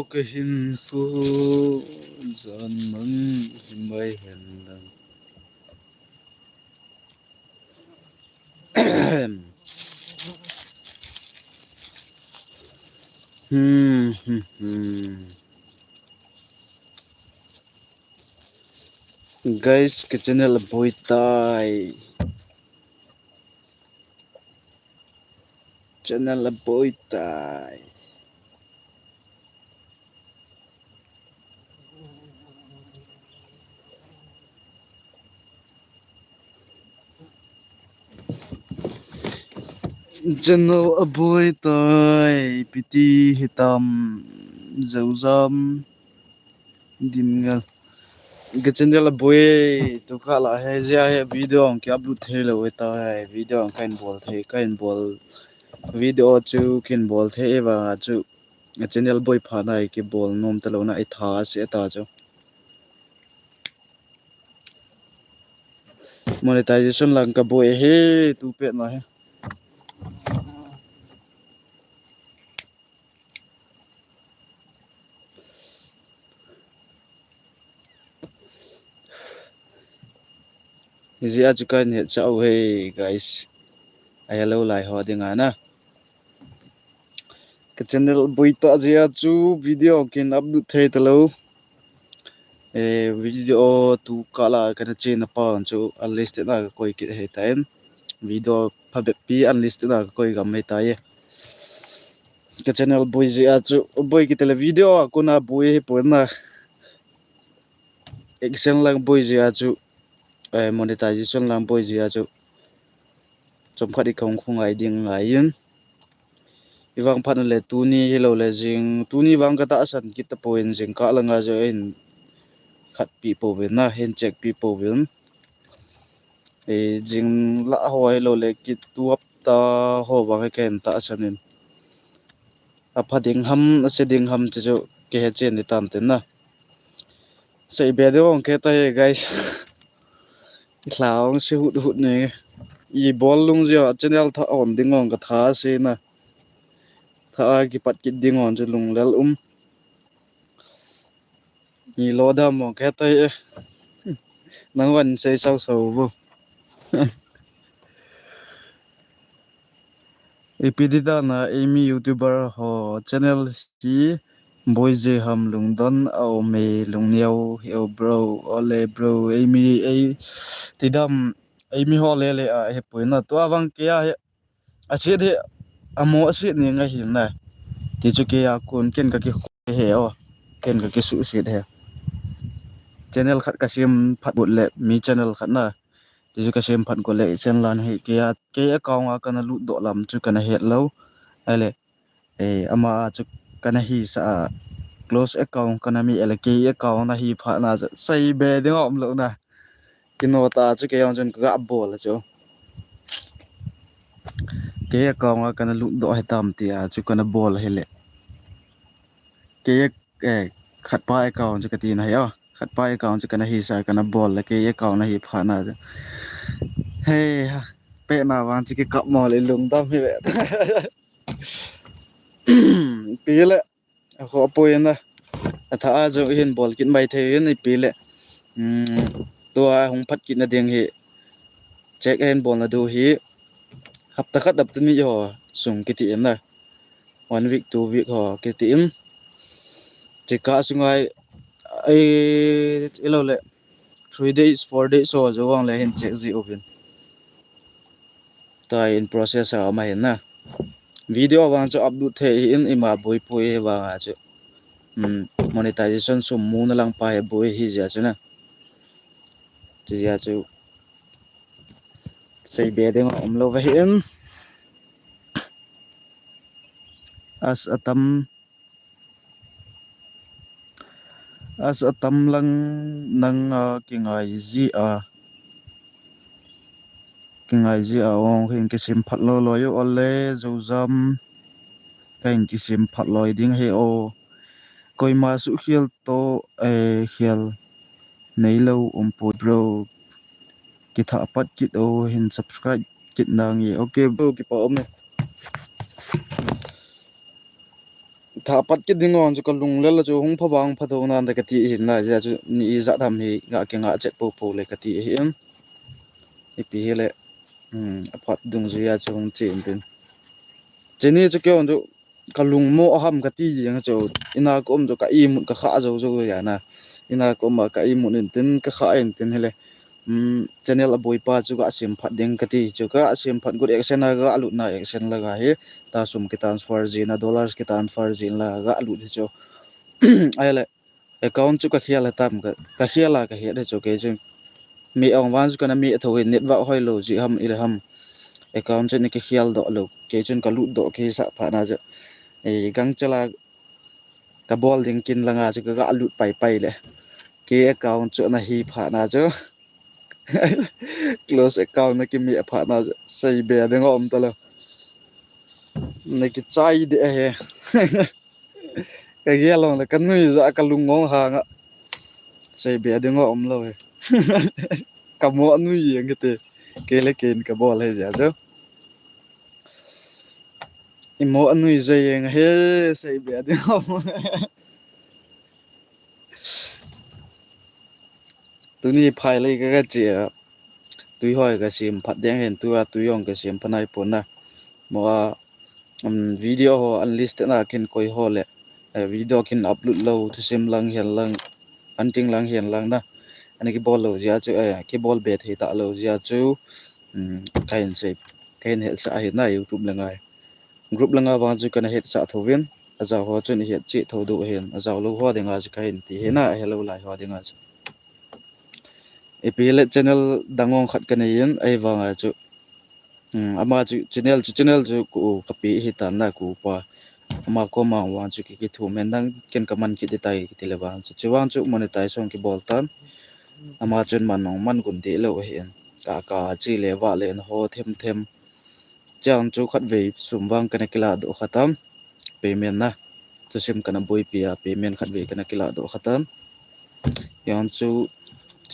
cái hình phố dần mừng mây hẹn lần guys cái channel là bôi tai channel là bôi tai channel là bôi tai piti hitam dấu dâm dim ngal cái channel là bôi tu cả là hay ra hay video ông kia upload thế là vậy ta video ông kain ball video chu kin ball the và chu channel boy pha nai ki ball nom ta lo na ai tha se ta chu monetization lang ka boy he tu pe na he ji a chu kan he chau he guys ai hello lai ho ding ana cái channel boy ta ji chu video kin upload the ta lo video tu kala kana chen pa chu unlisted na koi ki he time video phabet pi unlisted na koi gam he ta ye cái channel boy ji chu boy ki tele video kuna boy po na action lang boy ji chu monetization lang boy ji chu chom khadi khong khong ai ding ngai yin iwang phan le tu ni hello le jing tu ni wang ka ta san ki ta point jing ka langa jo in khat pi po ven na hen check pi po ven jing la ho hello le ki tu up ta ho wang ken ta sanin a phading ham se ding ham che jo ke he chen ni tam ten na sei be de ong ke ta guys thlaung se hut hut ne I ball lung jo channel tha on ding ong ka tha se na tha ki pat ki ding on ju lung lel ni lo da mo ke ta nang wan se sau sau bu epidida na amy youtuber ho channel ki boyze ham lungdon au me lungniao heo bro ole bro amy tidam amy ho le a he poina to awang ke a ase de amo ase ni nga hin na ti chu ke a kun ken ka ki he o ken ka ki su se de channel khat ka sim phat bot le mi channel khat na ti chu ka sim phat ko le chen lan he ke account a kana lu do lam chu kana het lo ale ama chu kana hi sa close account kana mi ele ke account na hi pha na sai be de ngom lo na kino ta chu ke yong chen ka bol chu ke account a kana lu do he tam ti a chu kana bol hele ke khat pa account chu ka ti na he khat pa account chu kana hi sa kana bol la ke account na hi pha na hey pe na wan chi ke kap mo le lung dam hi be pi le ho poin na tha a jo hin bol kin bai the ni pi le to a hong phat kin na ding hi check hand ball na du hi hapta khat dap ni ho sung ki ti em na 1 week 2 week ho ki ti em che ka sungai ai elo le 3 days 4 days so jo wang le hin check zi open ta in process a ma hin na video wang cho upload the in ima boy poi wa chu monetization sum mu na lang pa he boy hi ja chu na ti ja chu sei be de om lo wa hin as atam lang nang kingai ji a ong hin ki sim phat lo lo yo ole zo zam kain ki sim phat loi ding he o koi ma su khial to khial nei lo po bro ki tha pat kit o hin subscribe kit nang ye okay bro ki pa om ถ้าปัดกิดงอนจะก็ลุงแล้วเราจะหงพะบางพะโดนานแต่กะติเห็นน่ะจะนี่จะทำให้งะเกงะเจ็ดปูเลยกะติเห็นอีปีแหละปัดดุงจะจะหงเจนเป็นเจนี่จะเกี่ยวจะกะลุงโมอหัมกะติยังจะอินากอมจะกะอีมุกะขาจะอย่างน่ะอินากอมกะอีมุนตินกะขาเอ็นตินเฮเลยchannel aboi pa chu ga sim phat ding kati chu ka sim phat good action ga alu na action la ga he ta sum ki transfer zina dollars ki transfer zin la ga alu chu ai le account chu ka khiala tam ka khiala ka he de chu ke jing mi ong wan chu kana mi thoi net wa hoi lo ji ham il ham account chu ni ki khial do lo ke chun ka lu do ke sa pha na ja e gang chala ka ball ding kin la nga chu ga alu pai le ke account chu na hi pha na chu close account na ki mi pha na sai be de ngom ta lo na ki chai de he ka ge long la kan nui za ka lung ngong ha nga sai be de ngom lo he ka mo nui yang ke ke le ken ka bol he ja jo i mo nui ze yang he sai be de ngom tu ni phai le ka che tui hoi ka sim phat deng hen tu tu yong ka sim phanai pon na mo video ho unlist na kin koi ho le video kin upload lo thu sim lang hian lang anting lang hian lang na ani ki bol lo ja chu ki bol be thei ta lo ja chu kain se kain hel sa hi na youtube langai group langa wa chu kana het sa thovin aja ho chu ni het chi thodu hen aja lo ho denga chu kain ti hena hello lai ho denga chu epile channel dangong khat kana yin ai wanga chu ama chu channel chu ku kapi hi ta na ku pa ama ko ma wa chu ki thu men dang ken kaman ki de tai ki te le wa chu chuwang chu monetization ki bol tan ama chun man nong man gun de lo hen ka chi le wa le ho them chang chu khat ve sumwang kana kila do khatam payment na chu sim kana boi pia payment khat ve kana kila do khatam yang chu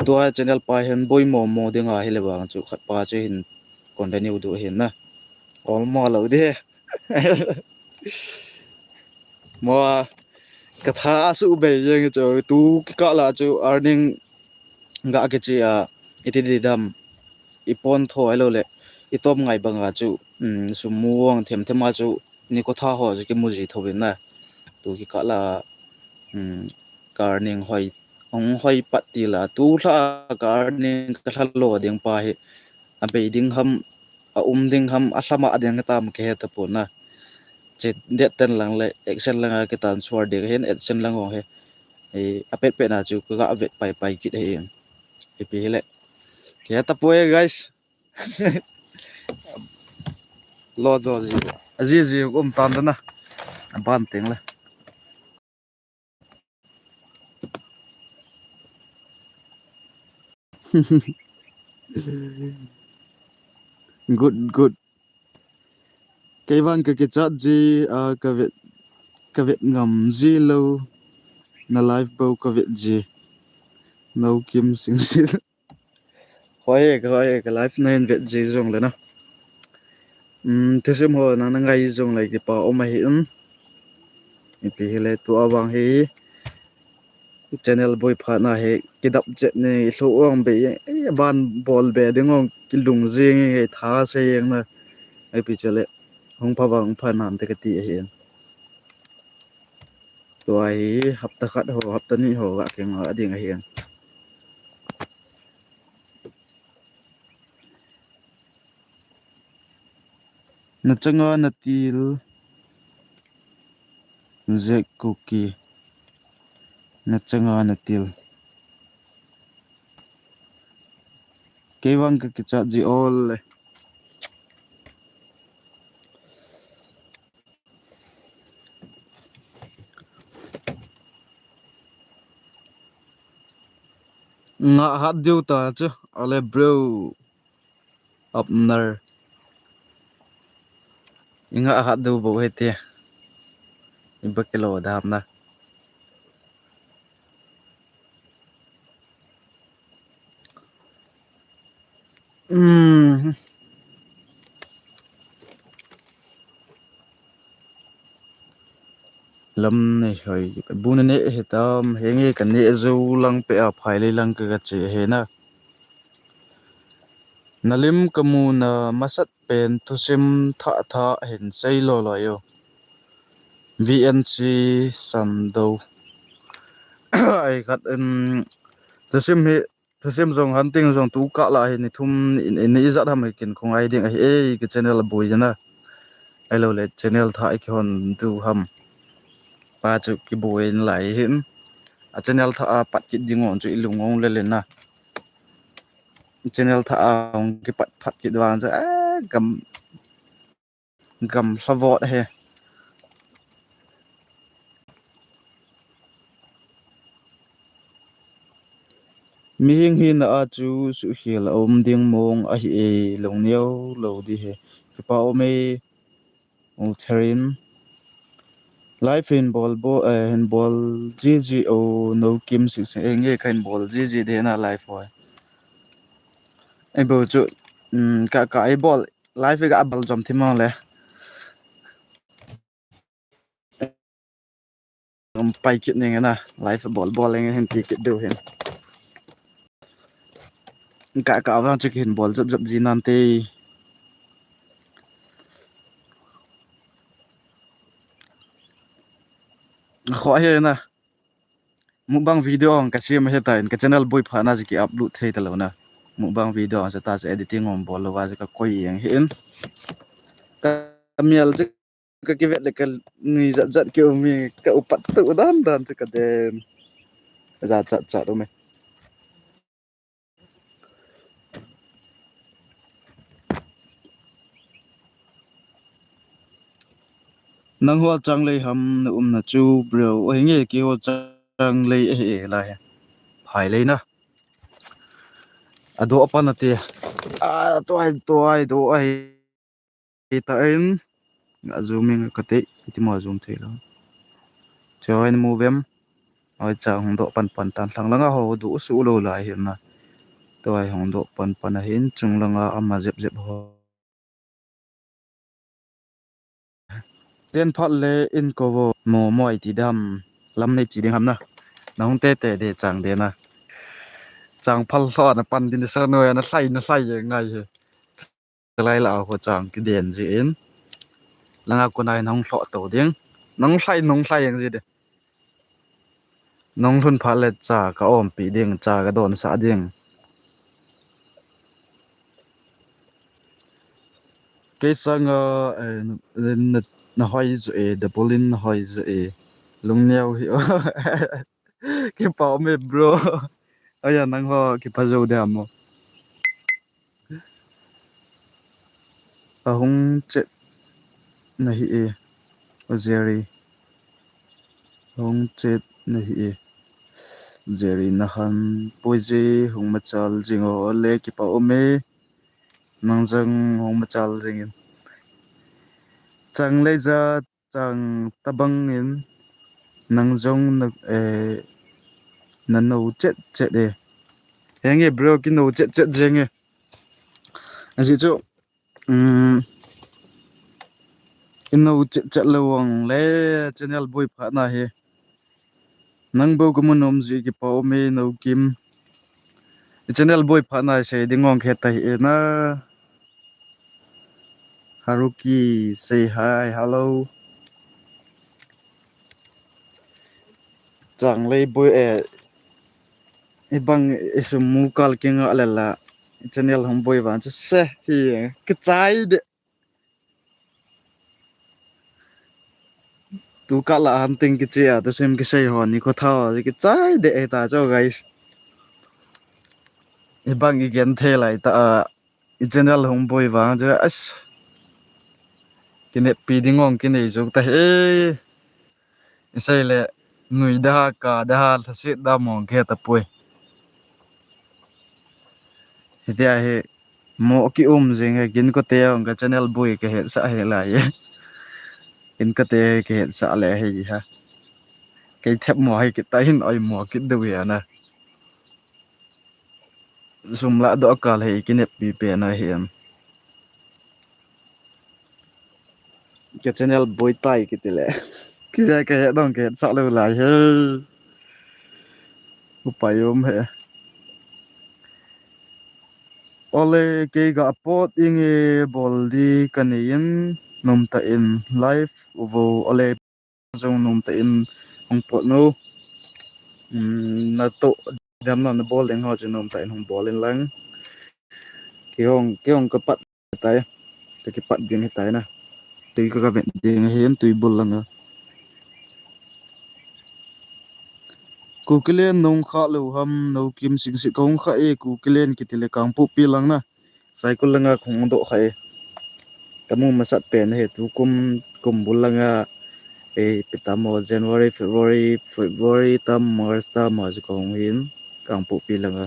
tua channel pa hen boi mo denga hele wa chu khat pa chu hin continue do hen na all mo lo de mo ka tha su be yeng chu tu ka la chu earning ga ke chi iti dam ipon tho alo le itom ngai banga chu sumuang thema chu ni ko tha ho ji ki muji thobin na tu ki ka la gardening hoi ong hoi patti la tu la gardening ka thalo ding pa hi a be ding ham a ding ham a hlama adeng tam ke ta pon na che de ten lang le action lang ka tan swar de hen action lang ho he e apet pe na chu ka vet pai ki he e pe le ke ta poe guys lo zo ji tan da na ban teng la good cái văn cái chat gì cái việc ngầm gì lâu na live bao cái việc gì nấu kim sinh sinh hỏi cái live này việc gì dùng lên na thế xem hồi nó ngay dùng lại cái bảo ông hiện thì hele tu awang hi channel boy pha na he kidap jet ne lo ang be ban bol be dingong kilung jing he tha se yang na ai pi chale hong pha bang pha nam te ka ti hen to ai hapta khat ho hapta ni ho ga ke nga ding a hen na changa na til zek cookie na changa na til kewang ka chat ji all nga hat diu ta chu ale bro upner inga hat du bo hete ibakelo dam na lâm này rồi bún nè hết tam hè nghe cái nè dâu lăng pe à phải lấy lăng cái chế hè na nalim kamu na masat pen thusim tha tha hin sei lo lo yo VNC sando ai gat thusim he thusim zong hunting zong tu ka la hin thum in izat ham kin khong ai ding ai cái channel boy jana ai lo le channel tha ai khon tu ham pa chu ki boy lai hin a channel tha pat kit jingon chu ilungong le le na channel tha ong ki pat phat kit wang cha gam gam savot he mi hing hin a chu su hil om ding mong a hi e long neu lo di he pa o me o therin life in ball ggo no kim si se nge kain ball gg de na life boy ai bo chu ka ai ball life ga ball jom thimang le pai kit ne na life ball nge hen ti kit do hen ka wang chu hin ball jop ji nan te kho he na mukbang video ka sim he ta in ka channel boy pha na ji ki upload thei ta lo na mukbang video sa ta editing om bol wa ka koi yang hin ka mial ji ka ki vet le ka ni zat ki mi ka upat tu dan chu ka den za chat do me nang ho chang lei ham na na chu bro oi nge ki ho chang lei e la he phai lei na ado apa na te toai do ai ta in zooming ka te ti ma zoom the lo join movem oi cha hong do pan tan thlang langa ho du su lo lai hin na toai hong do pan a hin chung langa ama zep ho ten phat le in ko mo moi ti dam lam nei chi ding ham na nong te de chang de na chang phal tho na pan din sa no na sai ye ngai he lai la ho chang ki den ji in langa ko nai nong tho to ding nong sai yang ji de nong thun pha le cha ka om pi ding cha ka don sa ding cái sang na hoi zu e the bolin hoi zu e lung neo hi cái bảo me bro aya nang ho ki pha zo de amo a hung che na hi e o zeri hung che na hi e zeri na han poje hung ma chal jingo le ki pa o me nang jang hung ma chal jingin chang le za chang tabang in nang jong na na no che de henge bro ki no che jenge asi chu ino che lawang le channel boy pha na he nang bo ko mon om ji ki pa me no kim channel boy pha na se dingong khe ta hi na Haruki say hi hello chang le boy ibang isumu kal kinga alala channel hom boy ban se hi ke chai de tu ka la hunting ki chia to sim ki sei hon ni ko tha ki chai de ta cho guys ibang igen the lai ta channel hom boy wang ja as kine pi dingong kine jok ta he sei le ngui da ka da tha se da mong ke ta poi hitia he mo ki jing he gin ko te ong ka channel boy ke he sa he la ye in ka te ke he sa le he ha cái thép mỏ hay cái tay oi mỏ cái đâu vậy na zoom lại đó cả hay cái nếp bị bể na hiện cái channel boy tay cái tele Kisa kaya dong kaya sak lu lai he. Upayom he. Ole ke ga pot inge boldi kaniin numta in live uvo ole zong numta in ong pot no na to dam na bol ding ho chu numta in hong bol in lang kiong ka pat tai ki pat ding tai na tui ka ben ding hen tui bol lang ku kilen nong kha lo ham no kim sing si kong kha e ku kilen ki tile kang pu pi lang na cycle langa khong do kha e kamu masat pen he tu kum bul langa e pitamo February tam March tam ma kong hin kang pu pi langa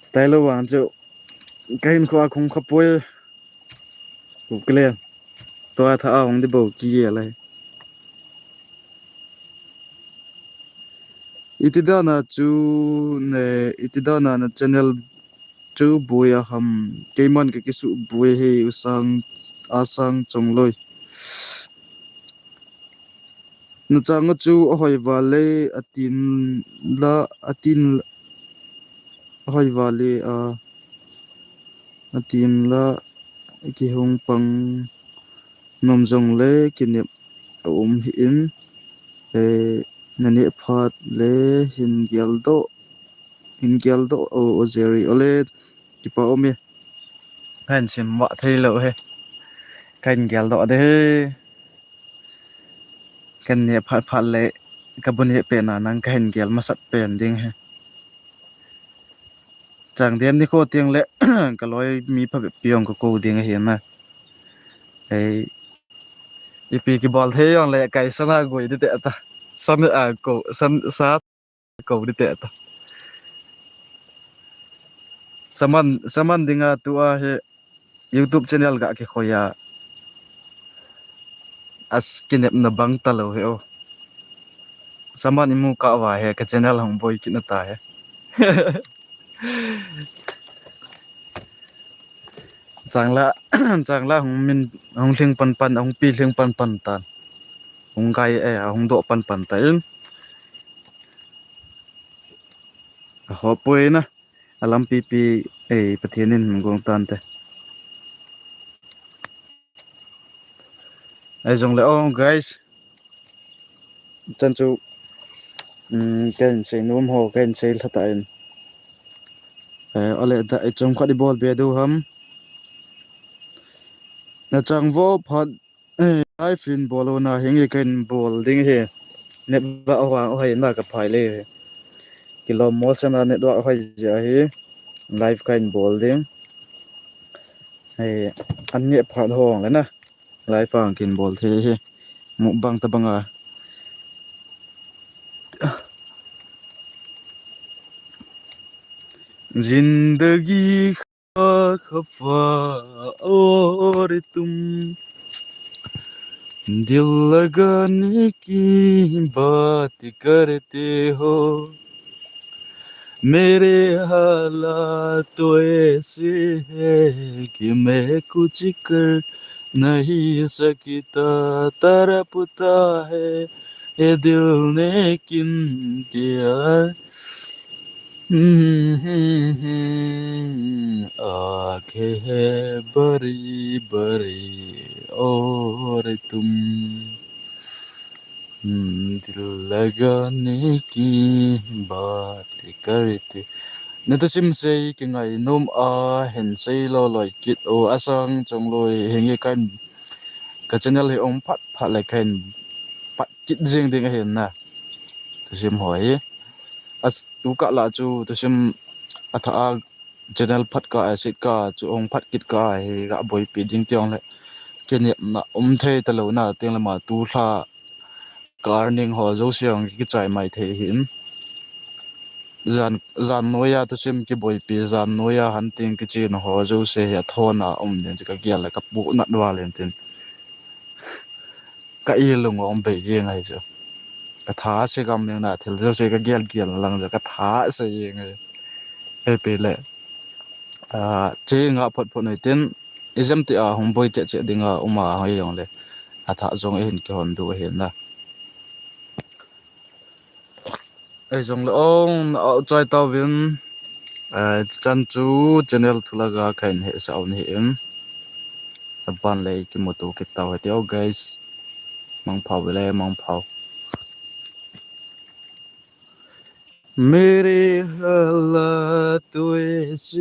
style wang chu kain kho khong khapoi ku kilen to tha ong di bo ki ala itidana chu ne itidana na channel chu buya ham keiman ke kisu buye he usang asang chongloi nu chang chu hoi wale atin hoi wale atin la ki hong pang nom jong le kinep hi in e nani phat le hin gyal do o zeri ole ki pa omi kan sim wa thei lo he kan gyal do de he kan ne phat le ka bun he pe na nang kan gyal ma sat pen ding he chang dem ni ko tiang le ka loi mi pha piong ko ding he ma ei ipi ki bol the yong le kai sana goi de ta san ko san sa ko de ta saman dinga tua he YouTube channel ga ke khoya as kinep na bang talo he o saman imu ka wa he ka channel hong boy kin ta he changla hong min hong thing pan hong pi thing pan tan hong gai e hong do pan ta in ho poi na alam pi e pathianin gong tan te ai jong le oh guys chan chu ken sei num ho ken sei thata in ole da ai chong khadi bol be du ham na chang vo phat ai fin bolo na hingi ken bol ding he net ba wa hoi na ka phai le kilo mo sana net wa hoi ja hi live ken bol ding ai an ne phat hong le na live ang kin bol the he mu bang ta banga जिंदगी खफा और तुम दिल लगाने की बात करते हो मेरे हालात तो ऐसे है कि मैं कुछ कर नहीं सकता तड़पता है ये दिल ने किन किया आंखें है बड़ी बड़ी और तुम दिल लगाने की बात करते न तो सिम से कि ngai nom a hen sei lo loi kit o asang chong loi hengi kan ka channel he ong phat lai khan pat kit jing ding hen na to sim hoi as tu ka la chu to sim atha channel phat ka asit ka chu ong phat kit ka he ga boy pi ding tiong le kene na the ta lo na teng la ma tu tha gardening ho zo siang ki chai mai the hin zan noya to sim ki boy pi zan noya han ting ki chin ho zo se ya thona den ka gyal la ka pu na dwa len tin ka i lu ngom be ye ngai jo ka tha se gam ne na thil zo se ka gyal lang ja ka tha se ye ngai he pe le che nga phot phot noi tin exam ti a hong boy che dinga uma ha yong le hata zong e hin ke hon du hin na ai zong le ong choi taw win chan chu channel thulaga khain he saw ni em ban le ki moto ki taw he teo guys mang phau le mang phau मेरे हालात ऐसे